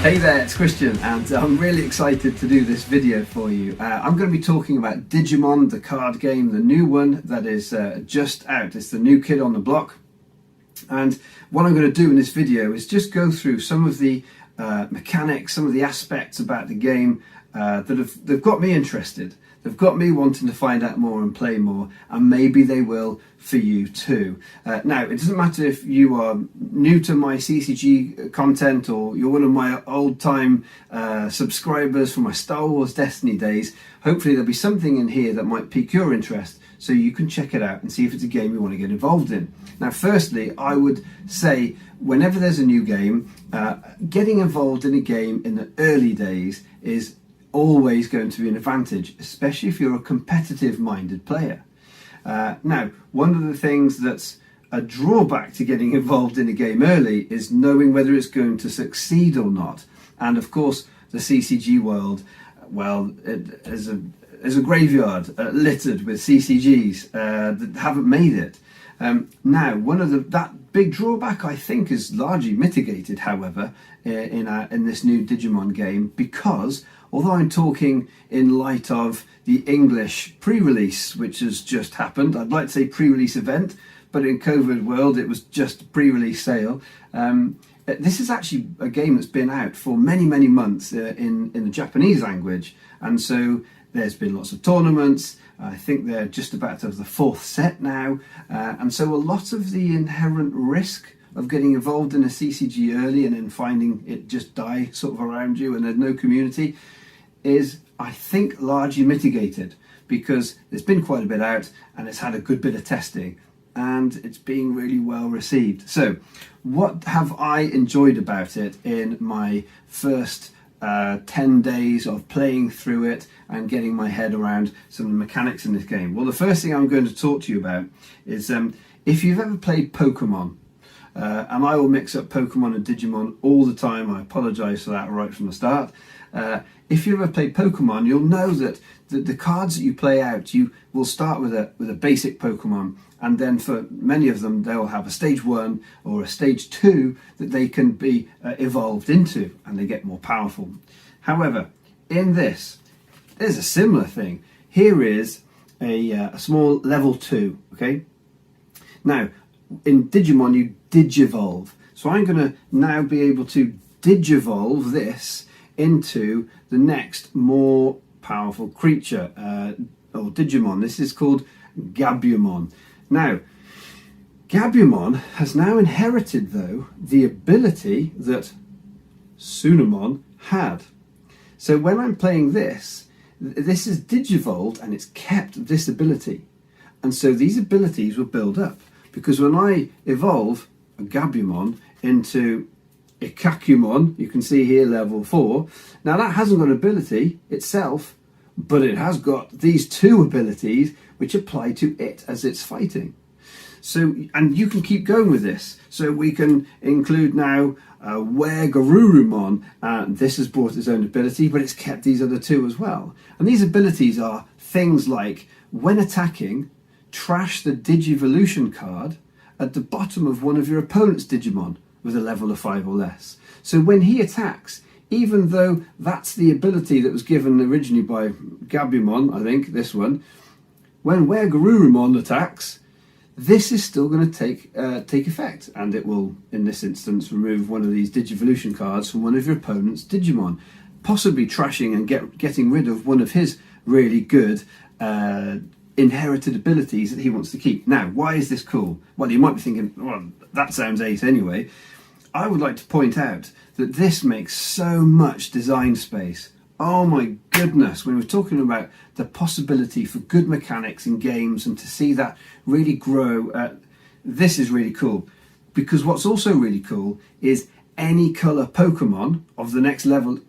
Hey there, it's Christian, and I'm really excited to do this video for you. I'm going to be talking about Digimon, the card game, the new one that is just out. It's the new kid on the block. And what I'm going to do in this video is just go through some of the mechanics, some of the aspects about the game they've got me interested. They've got me wanting to find out more and play more, and maybe they will for you too. Now, it doesn't matter if you are new to my CCG content or you're one of my old-time subscribers from my Star Wars Destiny days. Hopefully there'll be something in here that might pique your interest so you can check it out and see if it's a game you want to get involved in. Now, firstly, I would say whenever there's a new game, getting involved in a game in the early days is always going to be an advantage, especially if you're a competitive minded player. Now, one of the things that's a drawback to getting involved in a game early is knowing whether it's going to succeed or not. And of course, the CCG world, well, it is a graveyard littered with CCGs that haven't made it. Now, that big drawback, I think, is largely mitigated, however, in this new Digimon game, because although I'm talking in light of the English pre-release, which has just happened, I'd like to say pre-release event, but in COVID world it was just a pre-release sale. This is actually a game that's been out for many, many months in the Japanese language, and so there's been lots of tournaments. I think they're just about to have the fourth set now, and so a lot of the inherent risk of getting involved in a CCG early and then finding it just die sort of around you and there's no community is, I think, largely mitigated because there's been quite a bit out and it's had a good bit of testing and it's being really well received. So what have I enjoyed about it in my first 10 days of playing through it and getting my head around some of the mechanics in this game? Well, the first thing I'm going to talk to you about is if you've ever played Pokemon, and I will mix up Pokemon and Digimon all the time. I apologise for that right from the start. If you ever played Pokemon, you'll know that the cards that you play out, you will start with a basic Pokemon, and then for many of them, they'll have a stage 1 or a stage 2 that they can be evolved into, and they get more powerful. However, in this, there's a similar thing. Here is a small level 2, okay? Now, in Digimon, you digivolve. So I'm going to now be able to digivolve this into the next more powerful creature, or Digimon. This is called Gabumon. Now, Gabumon has now inherited, though, the ability that Sunamon had. So when I'm playing this is digivolved and it's kept this ability. And so these abilities will build up. Because when I evolve a Gabumon into Ikakumon, you can see here level 4, now that hasn't got ability itself, but it has got these two abilities which apply to it as it's fighting. So, and you can keep going with this. So we can include now Garurumon, and this has brought its own ability, but it's kept these other two as well. And these abilities are things like, when attacking, trash the Digivolution card at the bottom of one of your opponent's Digimon with a level of 5 or less. So when he attacks, even though that's the ability that was given originally by Gabumon, I think, this one, when Garurumon attacks, this is still going to take effect, and it will, in this instance, remove one of these Digivolution cards from one of your opponent's Digimon, possibly trashing and getting rid of one of his really good inherited abilities that he wants to keep. Now, why is this cool? Well, you might be thinking, well, that sounds ace anyway. I would like to point out that this makes so much design space. Oh my goodness, when we're talking about the possibility for good mechanics in games and to see that really grow, this is really cool. Because what's also really cool is any colour Pokemon of the next level,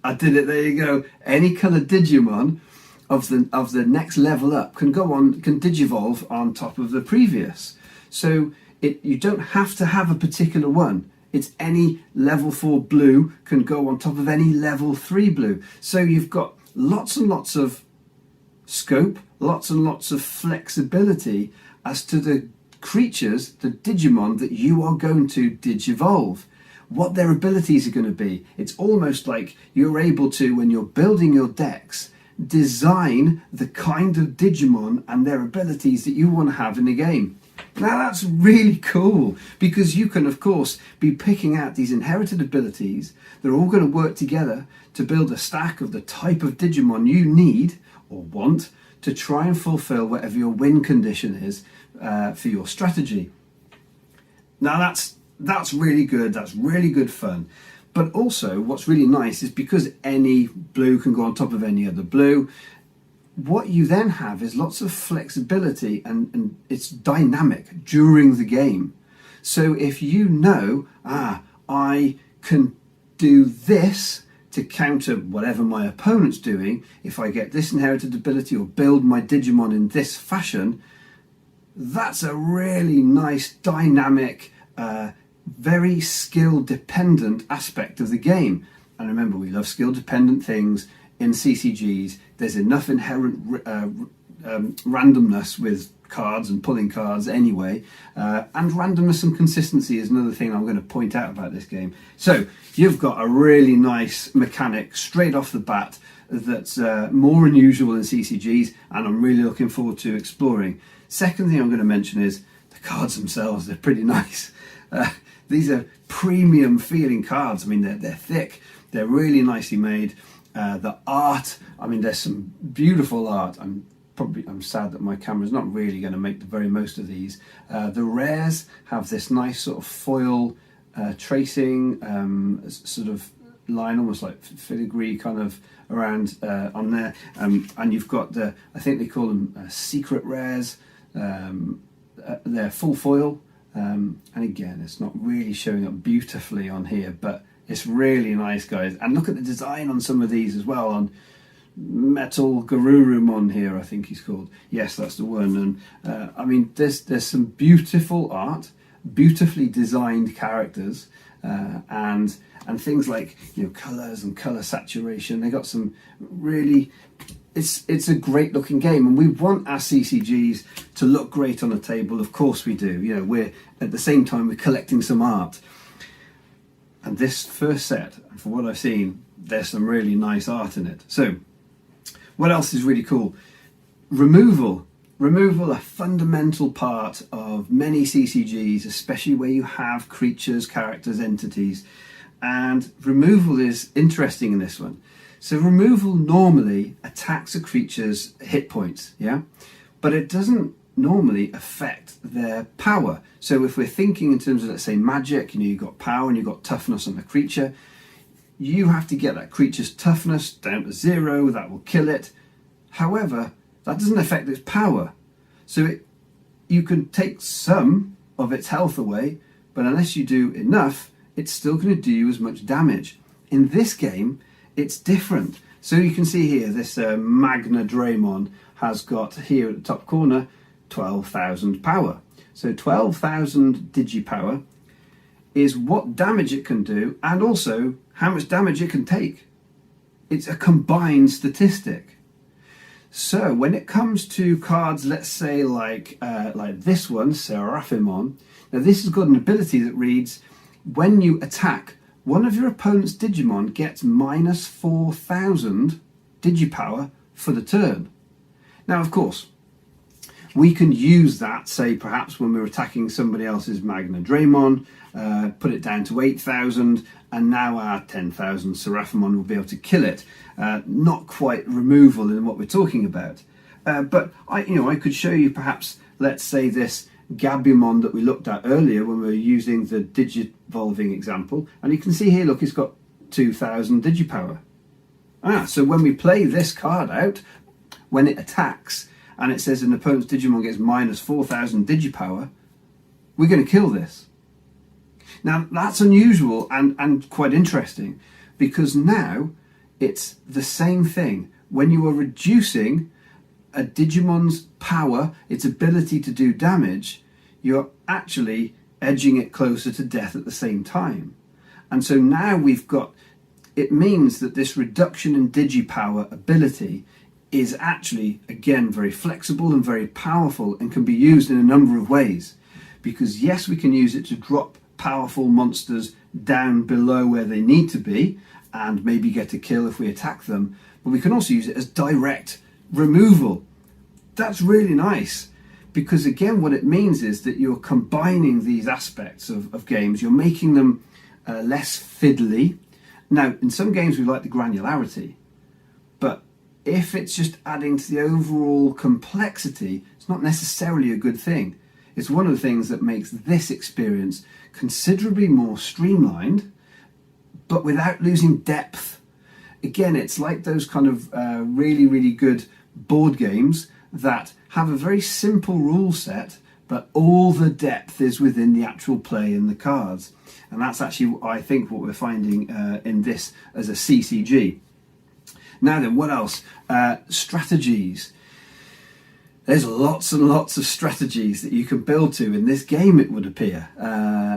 I did it, there you go, any colour Digimon of the next level up can digivolve on top of the previous. So you don't have to have a particular one. It's any level 4 blue can go on top of any level 3 blue. So you've got lots and lots of scope, lots and lots of flexibility as to the creatures, the Digimon that you are going to digivolve. what their abilities are going to be. It's almost like you're able to, when you're building your decks, design the kind of Digimon and their abilities that you want to have in the game. Now that's really cool, because you can of course be picking out these inherited abilities. They're all going to work together to build a stack of the type of Digimon you need or want to try and fulfill whatever your win condition is for your strategy. Now that's really good, that's really good fun. But also what's really nice is because any blue can go on top of any other blue, what you then have is lots of flexibility and it's dynamic during the game. So if you know, I can do this to counter whatever my opponent's doing, if I get this inherited ability or build my Digimon in this fashion, that's a really nice, dynamic, very skill dependent aspect of the game. And remember, we love skill dependent things in CCGs. There's enough inherent randomness with cards and pulling cards anyway, and randomness and consistency is another thing I'm going to point out about this game. So you've got a really nice mechanic straight off the bat that's more unusual in CCGs, and I'm really looking forward to exploring. Second thing I'm going to mention is the cards themselves. They're pretty nice. These are premium feeling cards. I mean, they're thick, they're really nicely made. The art, I mean, there's some beautiful art. I'm sad that my camera's not really going to make the very most of these. The rares have this nice sort of foil tracing sort of line, almost like filigree kind of around on there. And you've got I think they call them secret rares. They're full foil. And again, it's not really showing up beautifully on here, but it's really nice, guys. And look at the design on some of these as well. On Metal Gabumon here, I think he's called. Yes, that's the one. And I mean, there's some beautiful art, beautifully designed characters, and things like, you know, colours and colour saturation. They got some really. It's a great looking game, and we want our CCGs to look great on the table. Of course we do. You know, we're at the same time we're collecting some art. And this first set, from what I've seen, there's some really nice art in it. So, what else is really cool? Removal. Removal, a fundamental part of many CCGs, especially where you have creatures, characters, entities. And removal is interesting in this one. So removal normally attacks a creature's hit points, yeah? But it doesn't normally affect their power. So if we're thinking in terms of, let's say, magic, you know, you've got power and you've got toughness on the creature, you have to get that creature's toughness down to 0, that will kill it. However, that doesn't affect its power. So you can take some of its health away, but unless you do enough, it's still going to do you as much damage. In this game, it's different. So you can see here, this Magna Draymon has got here at the top corner 12,000 power. So 12,000 digipower is what damage it can do, and also how much damage it can take. It's a combined statistic. So when it comes to cards, let's say like this one, Serraphimon, now this has got an ability that reads, when you attack, one of your opponent's Digimon gets minus 4,000 digipower for the turn. Now, of course, we can use that, say, perhaps when we're attacking somebody else's Magna Draymon, put it down to 8,000, and now our 10,000 Serraphimon will be able to kill it. Not quite removal in what we're talking about. But I could show you perhaps, let's say, this Gabumon that we looked at earlier when we were using the Digivolving example, and you can see here, look, it's got 2,000 digipower. So when we play this card out, when it attacks and it says an opponent's Digimon gets minus 4,000 digipower, we're going to kill this. Now that's unusual and quite interesting, because now it's the same thing. When you are reducing a Digimon's power, its ability to do damage, you're actually edging it closer to death at the same time. And so now it means that this reduction in digipower ability is actually, again, very flexible and very powerful, and can be used in a number of ways. Because yes, we can use it to drop powerful monsters down below where they need to be and maybe get a kill if we attack them, but we can also use it as direct removal. That's really nice, because again what it means is that you're combining these aspects of games, you're making them less fiddly. Now in some games we like the granularity, but if it's just adding to the overall complexity, it's not necessarily a good thing. It's one of the things that makes this experience considerably more streamlined, but without losing depth. Again, it's like those kind of really, really good board games that have a very simple rule set, but all the depth is within the actual play and the cards. And that's actually, I think, what we're finding in this as a CCG. Now then, what else? Strategies. There's lots and lots of strategies that you can build to in this game, it would appear.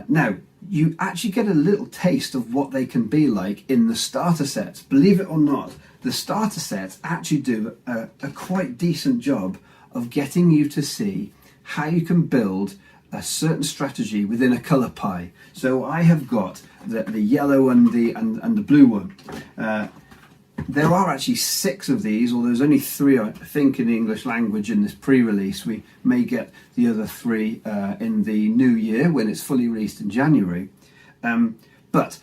Now, you actually get a little taste of what they can be like in the starter sets. Believe it or not, the starter sets actually do a quite decent job of getting you to see how you can build a certain strategy within a colour pie. So I have got the yellow and the blue one. There are actually 6 of these, or there's only 3, I think, in the English language in this pre-release. We may get the other 3 in the new year when it's fully released in January. But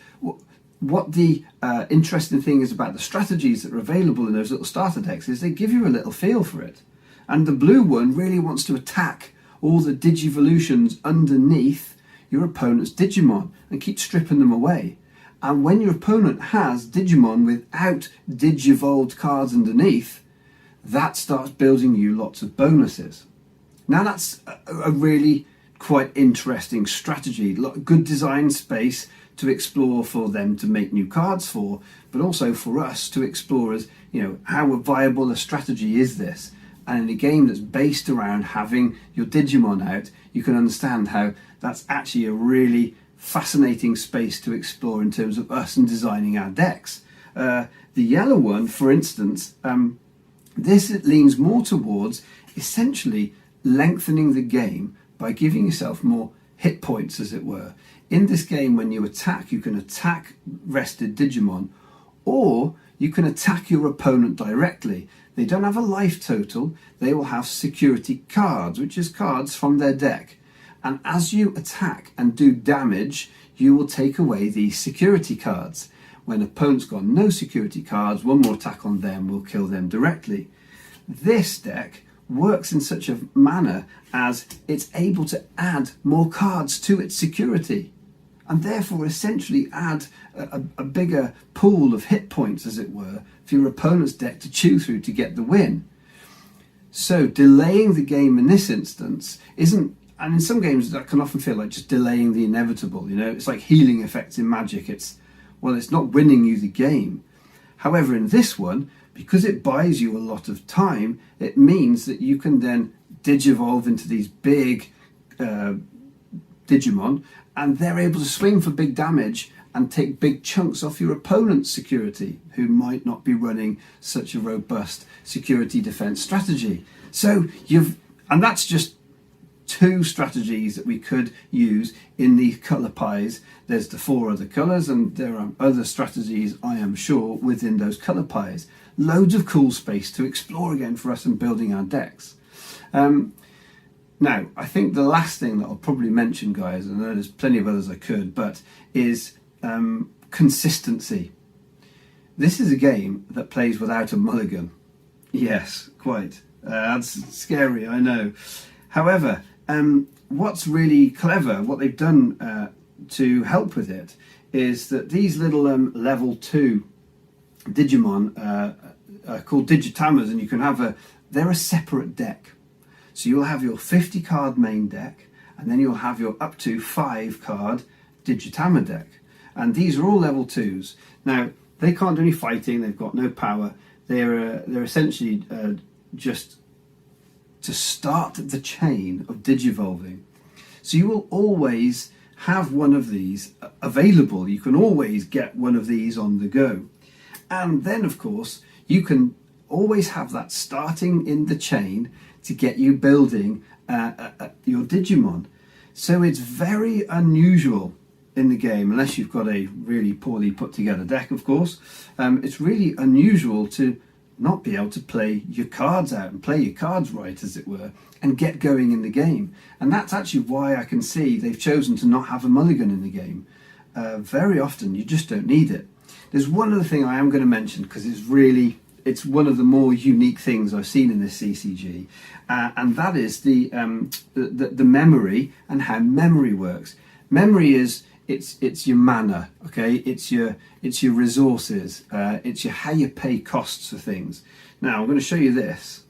what the interesting thing is about the strategies that are available in those little starter decks is they give you a little feel for it. And the blue one really wants to attack all the Digivolutions underneath your opponent's Digimon and keep stripping them away. And when your opponent has Digimon without Digivolved cards underneath, that starts building you lots of bonuses. Now that's a really quite interesting strategy. Good design space to explore for them to make new cards for, but also for us to explore as, you know, how viable a strategy is this. And in a game that's based around having your Digimon out, you can understand how that's actually a really fascinating space to explore in terms of us and designing our decks. The yellow one, for instance, this leans more towards essentially lengthening the game by giving yourself more hit points, as it were. In this game, when you attack, you can attack rested Digimon, or you can attack your opponent directly. They don't have a life total, they will have security cards, which is cards from their deck. And as you attack and do damage, you will take away these security cards. When an opponent's got no security cards, one more attack on them will kill them directly. This deck works in such a manner as it's able to add more cards to its security, and therefore essentially add a bigger pool of hit points, as it were, for your opponent's deck to chew through to get the win. So delaying the game in this instance isn't, and in some games that can often feel like just delaying the inevitable, you know, it's like healing effects in Magic. It's not winning you the game. However, in this one, because it buys you a lot of time, it means that you can then digivolve into these big Digimon, and they're able to swing for big damage and take big chunks off your opponent's security, who might not be running such a robust security defense strategy. So and that's just 2 strategies that we could use in these colour pies. There's the 4 other colours, and there are other strategies, I am sure, within those colour pies. Loads of cool space to explore again for us in building our decks. Now, I think the last thing that I'll probably mention, guys, and I know there's plenty of others I could, but is consistency. This is a game that plays without a mulligan. Yes, quite. That's scary, I know. However, what's really clever, what they've done to help with it, is that these little level 2 Digimon are called Digitamas, and you can have they're a separate deck. So you'll have your 50 card main deck, and then you'll have your up to 5 card Digitama deck. And these are all level 2s. Now, they can't do any fighting, they've got no power. They're essentially just to start the chain of digivolving. So you will always have one of these available. You can always get one of these on the go. And then, of course, you can always have that starting in the chain to get you building your Digimon. So it's very unusual in the game, unless you've got a really poorly put together deck, of course. It's really unusual to not be able to play your cards out and play your cards right, as it were, and get going in the game. And that's actually why I can see they've chosen to not have a mulligan in the game. Very often you just don't need it. There's one other thing I am going to mention, because it's one of the more unique things I've seen in this CCG, and that is the memory and how memory works. Memory is it's your mana, okay? It's your resources. It's your how you pay costs for things. Now I'm going to show you this.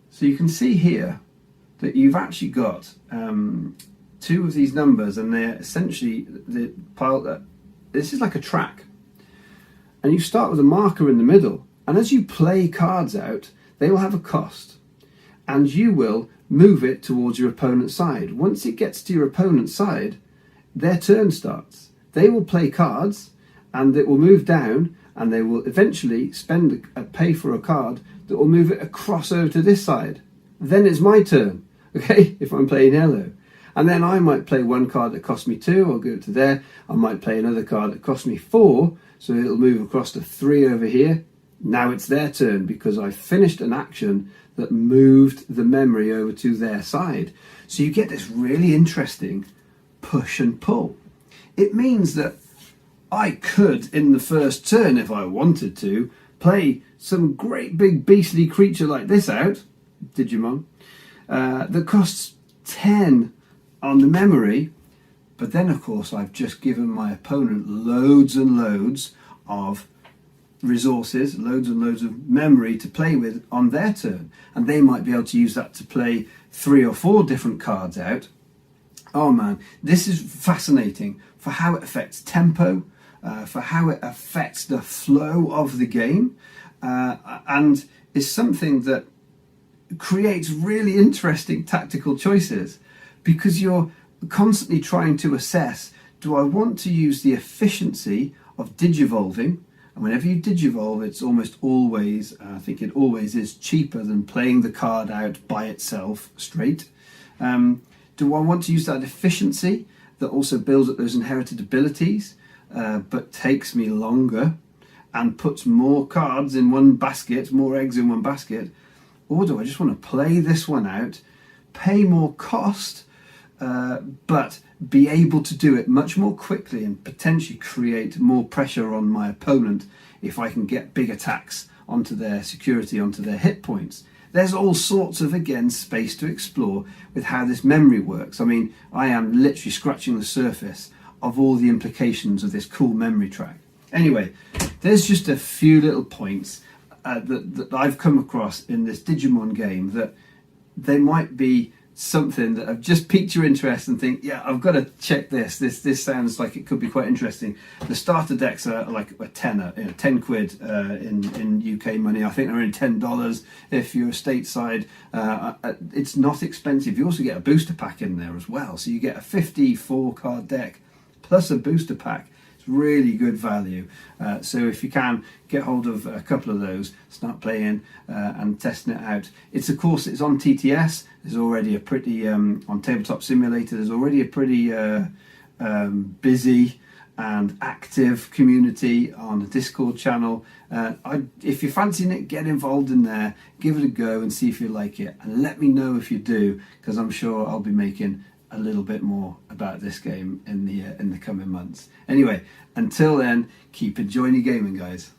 So you can see here that you've actually got two of these numbers, and they're essentially the pile. This is like a track, and you start with a marker in the middle, and as you play cards out, they will have a cost, and you will move it towards your opponent's side. Once it gets to your opponent's side, their turn starts. They will play cards, and it will move down, and they will eventually pay for a card that will move it across over to this side. Then it's my turn, okay, if I'm playing yellow. And then I might play one card that costs me 2, I'll go to there. I might play another card that costs me 4, so it'll move across to 3 over here. Now it's their turn, because I finished an action that moved the memory over to their side. So you get this really interesting push and pull. It means that I could, in the first turn, if I wanted to, play some great big beastly creature like this out, Digimon, that costs 10 on the memory, but then of course I've just given my opponent loads and loads of resources, loads and loads of memory to play with on their turn, and they might be able to use that to play 3 or 4 different cards out. Oh man, this is fascinating for how it affects tempo, for how it affects the flow of the game, and is something that creates really interesting tactical choices, because you're constantly trying to assess, do I want to use the efficiency of digivolving? And whenever you digivolve, it's almost always, I think it always is, cheaper than playing the card out by itself straight. Do I want to use that efficiency that also builds up those inherited abilities, but takes me longer and puts more cards in one basket, more eggs in one basket? Or do I just want to play this one out, pay more cost, but be able to do it much more quickly and potentially create more pressure on my opponent if I can get big attacks onto their security, onto their hit points? There's all sorts of, again, space to explore with how this memory works. I mean, I am literally scratching the surface of all the implications of this cool memory track. Anyway, there's just a few little points that I've come across in this Digimon game that they might be something that have just piqued your interest and think, yeah, I've got to check this. This sounds like it could be quite interesting. The starter decks are like a tenner, 10 quid in UK money. I think they're only $10 if you're stateside. It's not expensive. You also get a booster pack in there as well. So you get a 54 card deck plus a booster pack. Really good value. So if you can get hold of a couple of those, start playing and testing it out. It's, of course, it's on TTS. There's already a pretty on Tabletop Simulator. There's already a pretty busy and active community on the Discord channel. If you're fancying it, get involved in there, give it a go and see if you like it, and let me know if you do, because I'm sure I'll be making a little bit more about this game in the coming months. Anyway, until then, keep enjoying your gaming, guys.